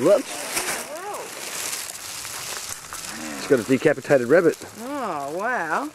What? She's got a decapitated rabbit. Oh, wow.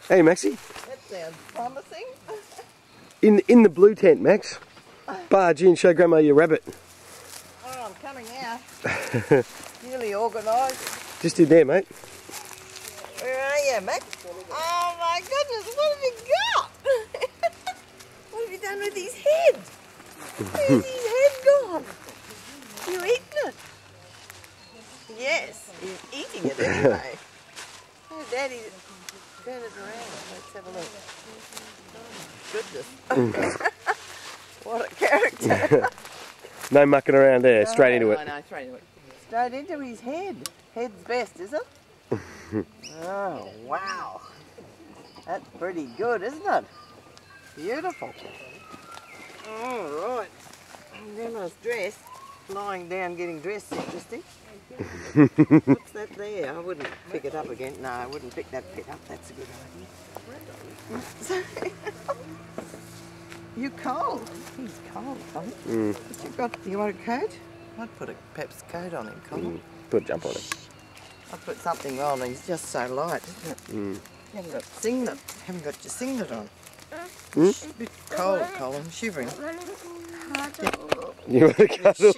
Hey, Maxie. That sounds promising. In the blue tent, Max. Barge in, show Grandma your rabbit. Oh, I'm coming out. Really organised. Just in there, mate. Where are you, Max? Oh my goodness, what have you got? What have you done with his head? Where's his head gone? You eating it? Yes, he's eating it anyway. Oh, Daddy, turn it around. Let's have a look. Goodness. What a character. No mucking around there, straight into it. No, straight into it. Straight into his head. Head's best, is it? Oh, wow. That's pretty good, isn't it? Beautiful. All right. Grandma's dress. Lying down getting dressed, interesting. What's that there? I wouldn't pick it up again. No, I wouldn't pick that bit up. That's a good idea. You cold? He's cold, Tommy. But you want a coat? I'd put a Pep's coat on him, Colin. Put a jump on it. I'd put something on. He's just so light, isn't it? You haven't got singlet. Haven't got your singlet on. A bit cold, Colin. Shivering. You want to cuddle?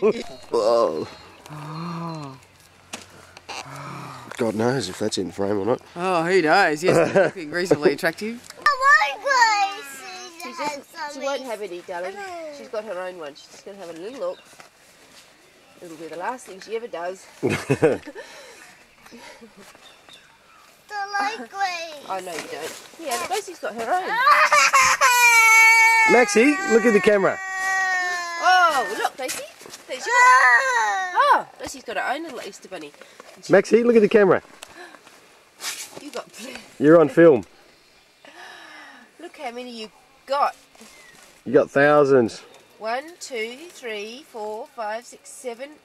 Whoa. Oh. God knows if that's in frame or not. Oh, who knows? Yes, looking reasonably attractive. She won't have any, darling. She's got her own one. She's just going to have a little look. It'll be the last thing she ever does. Oh, no, you don't. Yeah, but Gracie's got her own. Maxie, look at the camera. Oh, look, Gracie. Oh, Gracie's got her own little Easter bunny. Maxie, look at the camera. You got. You're on film. Look how many you got. You got thousands. 1, 2, 3, 4, 5, 6, 7,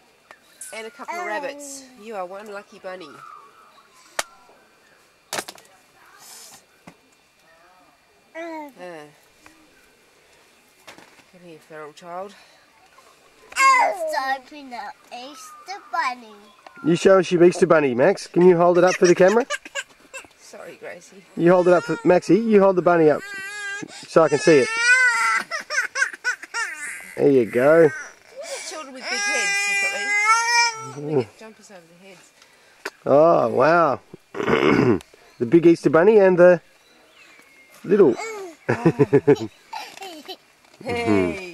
and a couple of rabbits. You are one lucky bunny. Come here, feral child. Open up Easter Bunny. You show us your Easter bunny, Max. Can you hold it up for the camera? Sorry, Gracie. You hold it up for Maxie. You hold the bunny up so I can see it. There you go. Children with big heads or something. They get jumpers over their heads. Oh, wow. The big Easter bunny and the little. Hey.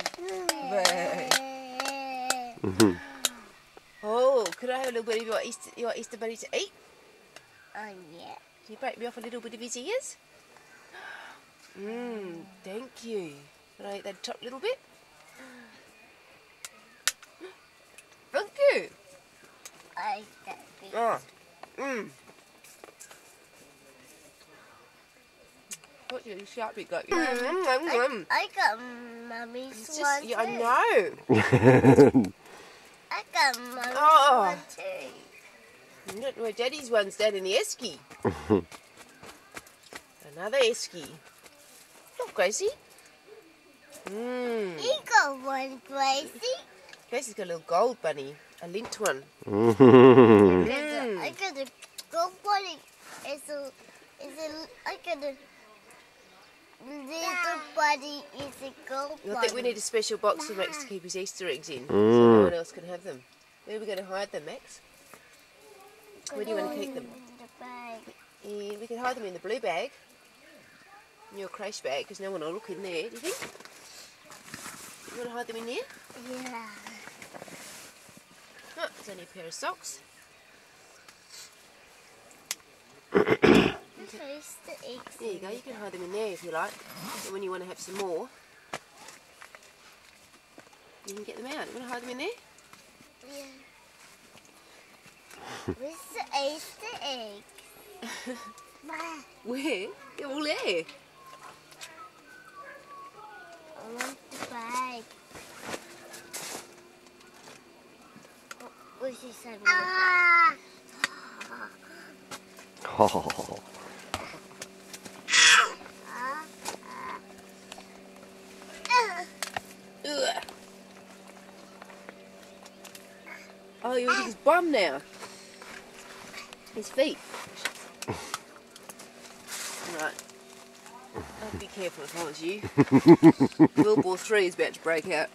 Oh, could I have a little bit of your Easter bunny to eat? Oh, yeah. Can you break me off a little bit of his ears? Thank you. Can I eat that top little bit? Thank you. I got this. Oh. What you sharp you got? I got Mummy's one too. Yeah, I know. I got Mummy's Oh. one too. My daddy's one's down in the esky. Another esky. Look, Gracie. You got one, Gracie. Gracie's got a little gold bunny, a lint one. I got a gold bunny. I got a little bunny. It's a gold bunny. I think we need a special box for Max to keep his Easter eggs in, so no one else can have them. Where are we going to hide them, Max? Where do you want to keep them? In the bag. We can hide them in the blue bag, in your crash bag, because no one will look in there, do you think? You want to hide them in there? Yeah. Oh, there's only a pair of socks. Easter eggs. There you go, you can hide them in there if you like. And when you want to have some more, you can get them out. You want to hide them in there? Yeah. Where's the Easter egg? Where? They're all there. I want the bag. Where's this one? Oh. Oh, you're eating his bum now. His feet. Right. I'd be careful if I was you. World War III is about to break out.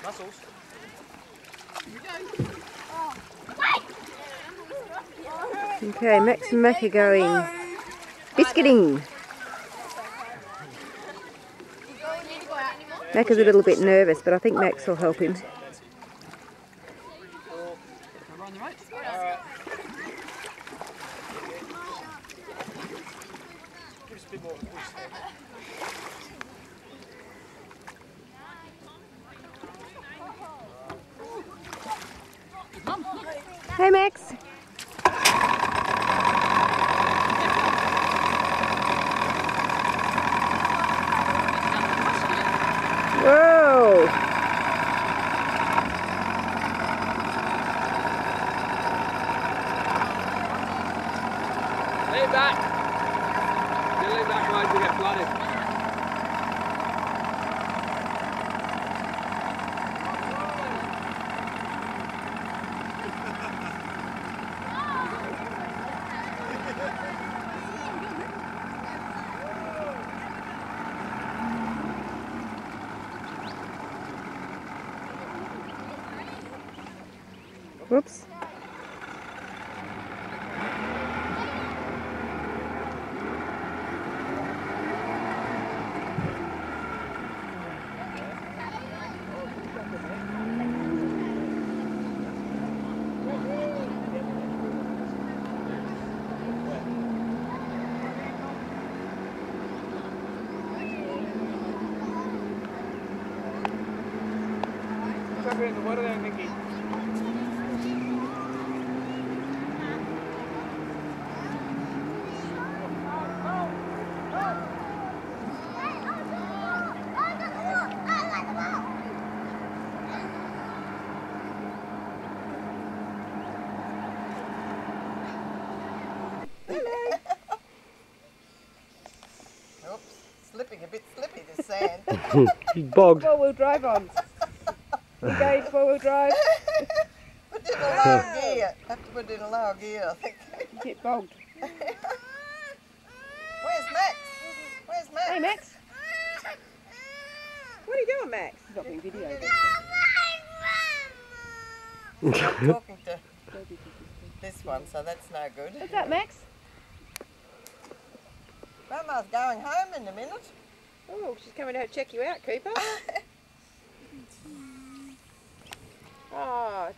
Muscles. Okay, Max and Mac are going biscuiting. Mac is a little bit nervous, but I think Max will help him. Hey Max. Whoa. Lean back. You lean back wide, we get flooded. Whoops. Chuck it in the water there, Mickey. Oops, slipping a bit slippy, this sand. He's bogged. Four-wheel drive on. You go four-wheel drive. Put it in a lower gear. Have to put it in a lower gear, I think. You get bogged. Where's Max? Where's Max? Hey Max. What are you doing, Max? He's not being videoed. I'm talking to this one, so that's no good. What's up, Max? Grandma's going home in a minute. Oh, she's coming to check you out, Cooper. Oh,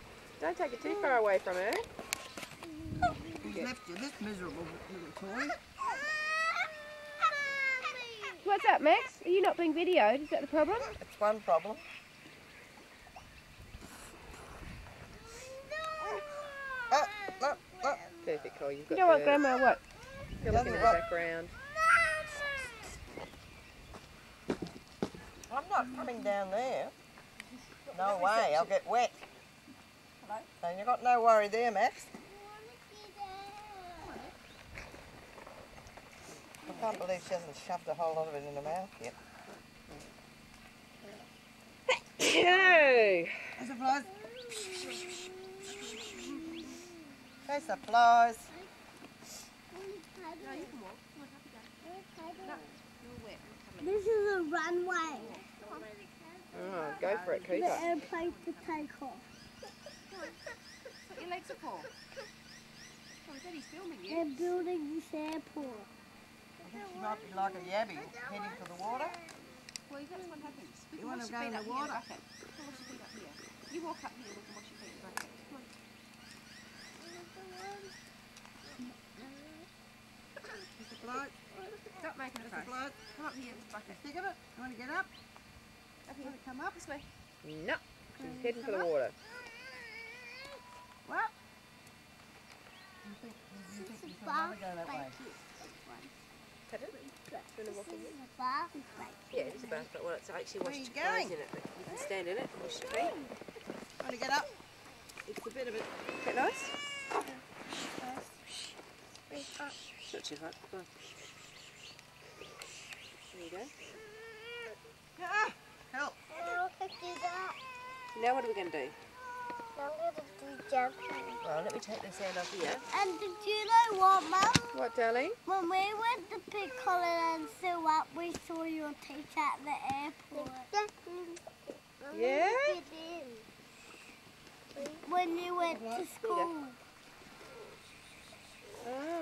don't take it too far away from her. He's left you this miserable little toy. What's up, Max? Are you not being videoed? Is that the problem? It's one problem. No. Perfect, Cole. You've got You know what, Grandma, what? You're looking in the background. I'm not coming down there. No way, I'll get wet. So you've got no worry there, Max. I can't believe she hasn't shoved a whole lot of it in her mouth yet. Hey! There's the flies. There's the flies. This is a runway. Oh, go for it, The Cooper. airplane to take off. What your legs are for? Oh, Daddy's filming you. They're building this airport. I think she might be like a yabby heading for the water. Well, that's what happens. We You can wanna wash go your in feet the up water? here. Okay. We'll wash your feet up here. You walk up here, we can wash your feet in the bucket. Come on. There's the float. Stop making a There's the fuss. float. Come up here, this bucket. Stick of it. You want to get up? Up here. Want to come up? This way. No, she's heading for the water. What? You think you want to go that way? Do you want to walk in? This is a bath break. Yeah, it's a bath, but well, it's actually Where washed are you clothes going? in it. But you can stand in it, wash your feet. Want to get up? It's a bit of a... Is that nice? It's not too hot. Go on. There you go. Ah, help. I can do that. Now what are we going to do? I'm going to do jumping. Well, let me take this hand off here. And did you know what, Mum? What, darling? When we went to pick Colin and Sue up, we saw your teacher at the airport. Yeah? When you went to school. Oh.